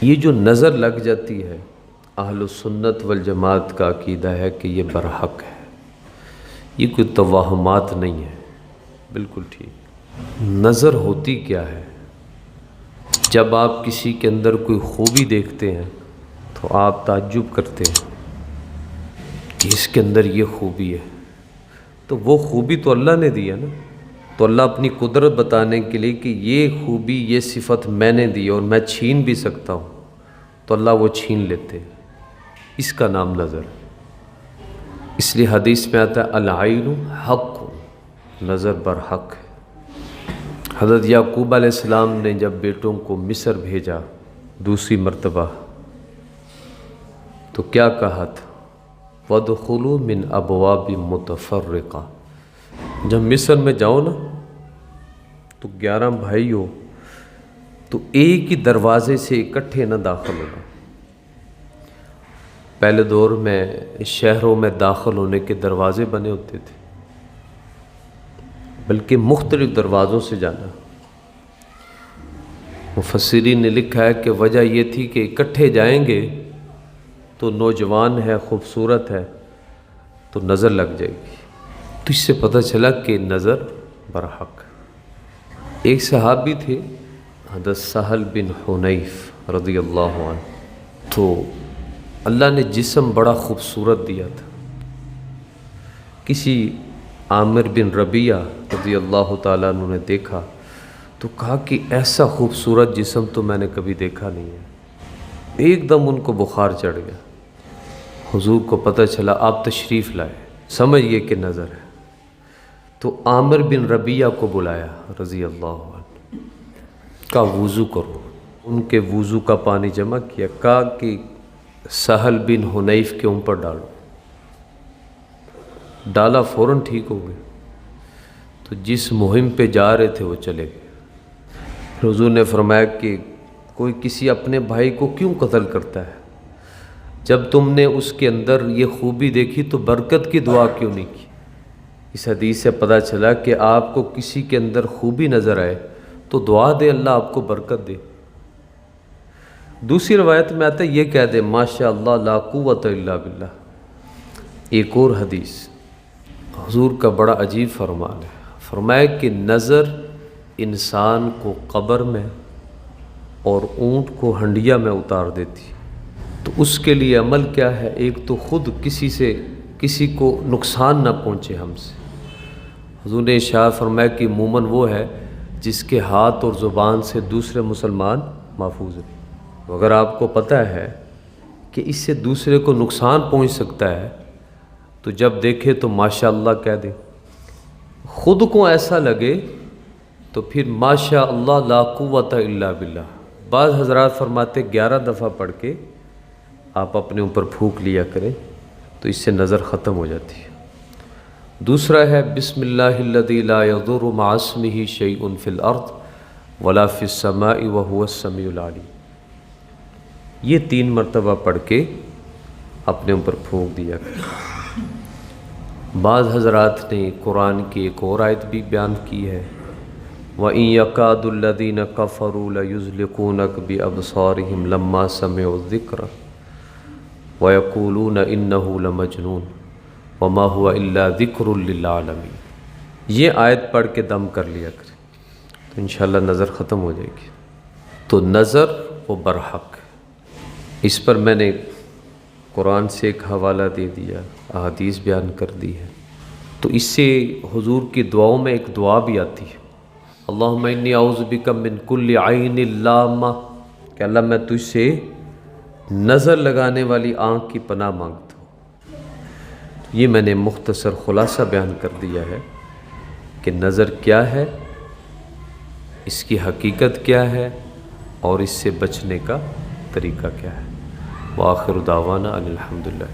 یہ جو نظر لگ جاتی ہے، اہل السنت والجماعت کا عقیدہ ہے کہ یہ برحق ہے، یہ کوئی توہمات نہیں ہے، بالکل ٹھیک۔ نظر ہوتی کیا ہے؟ جب آپ کسی کے اندر کوئی خوبی دیکھتے ہیں تو آپ تعجب کرتے ہیں کہ اس کے اندر یہ خوبی ہے، تو وہ خوبی تو اللہ نے دی ہے نا، تو اللہ اپنی قدرت بتانے کے لیے کہ یہ خوبی، یہ صفت میں نے دی اور میں چھین بھی سکتا ہوں، تو اللہ وہ چھین لیتے، اس کا نام نظر۔ اس لیے حدیث میں آتا ہے العین حق، نظر برحق ہے۔ حضرت یعقوب علیہ السلام نے جب بیٹوں کو مصر بھیجا دوسری مرتبہ، تو کیا کہا تھا؟ وَادْخُلُوا مِنْ أَبْوَابٍ مُتَفَرِّقَةٍ۔ جب مصر میں جاؤ نا تو 11 بھائی ہو تو ایک ہی دروازے سے اکٹھے نہ داخل ہونا۔ پہلے دور میں شہروں میں داخل ہونے کے دروازے بنے ہوتے تھے، بلکہ مختلف دروازوں سے جانا۔ مفسرین نے لکھا ہے کہ وجہ یہ تھی کہ اکٹھے جائیں گے تو نوجوان ہے، خوبصورت ہے، تو نظر لگ جائے گی، تو اس سے پتہ چلا کہ نظر برحق۔ ایک صحابی تھے حضرت سہل بن حنیف رضی اللہ عنہ، تو اللہ نے جسم بڑا خوبصورت دیا تھا۔ کسی عامر بن ربیعہ رضی اللہ تعالیٰ عنہ نے دیکھا تو کہا کہ ایسا خوبصورت جسم تو میں نے کبھی دیکھا نہیں ہے۔ ایک دم ان کو بخار چڑھ گیا۔ حضور کو پتہ چلا، آپ تشریف لائے، سمجھ گئے کہ نظر ہے، تو عامر بن ربیعہ کو بلایا رضی اللہ عنہ، کہا وضو کرو۔ ان کے وضو کا پانی جمع کیا، کہا کہ سہل بن حنیف کے اوپر ڈالو، ڈالا، فوراً ٹھیک ہو گئے۔ تو جس مہم پہ جا رہے تھے وہ چلے گئے۔ حضور نے فرمایا کہ کوئی کسی اپنے بھائی کو کیوں قتل کرتا ہے؟ جب تم نے اس کے اندر یہ خوبی دیکھی تو برکت کی دعا کیوں نہیں کی؟ اس حدیث سے پتہ چلا کہ آپ کو کسی کے اندر خوبی نظر آئے تو دعا دے، اللہ آپ کو برکت دے۔ دوسری روایت میں آتا ہے یہ کہہ دے ماشاء اللہ لا قوت الا باللہ۔ ایک اور حدیث حضور کا بڑا عجیب فرمان ہے، فرمایا کہ نظر انسان کو قبر میں اور اونٹ کو ہنڈیا میں اتار دیتی، تو اس کے لیے عمل کیا ہے؟ ایک تو خود کسی کو نقصان نہ پہنچے ہم سے۔ حضور نے ارشاد فرمایا کہ مومن وہ ہے جس کے ہاتھ اور زبان سے دوسرے مسلمان محفوظ ہیں۔ اگر آپ کو پتہ ہے کہ اس سے دوسرے کو نقصان پہنچ سکتا ہے تو جب دیکھے تو ماشاء اللہ کہہ دے۔ خود کو ایسا لگے تو پھر ماشاء اللہ لا قوت الا باللہ۔ بعض حضرات فرماتے 11 دفعہ پڑھ کے آپ اپنے اوپر پھونک لیا کریں تو اس سے نظر ختم ہو جاتی ہے۔ دوسرا ہے بسم اللہ الذی لا یضر مع اسمہ شیء فی الارض ولا فی السماء وہو السمیع العلیم۔ یہ 3 مرتبہ پڑھ کے اپنے اوپر پھونک دیا کریں۔ بعض حضرات نے قرآن کی ایک اور آیت بھی بیان کی ہے، وَإِن يَكَادُ الَّذِينَ كَفَرُوا لَيُزْلِقُونَكَ بِأَبْصَارِهِمْ لَمَّا سَمِعُوا الذِّكْرَ وَيَقُولُونَ إِنَّهُ لَمَجْنُونٌ وَمَا هُوَ إِلَّا ذِكْرٌ لِّلْعَالَمِينَ۔ یہ آیت پڑھ کے دم کر لیا کریں تو انشاءاللہ نظر ختم ہو جائے گی۔ تو نظر وہ برحق ہے۔ اس پر میں نے قرآن سے ایک حوالہ دے دیا، احادیث بیان کر دی ہے، تو اس سے حضور کی دعاؤں میں ایک دعا بھی آتی ہے، اللہم انی اعوذ بک من کل عین لامہ، کہ اللہ میں تجھ سے نظر لگانے والی آنکھ کی پناہ مانگتا ہوں۔ یہ میں نے مختصر خلاصہ بیان کر دیا ہے کہ نظر کیا ہے، اس کی حقیقت کیا ہے، اور اس سے بچنے کا طریقہ کیا ہے۔ وآخر دعوانا ان الحمدللہ۔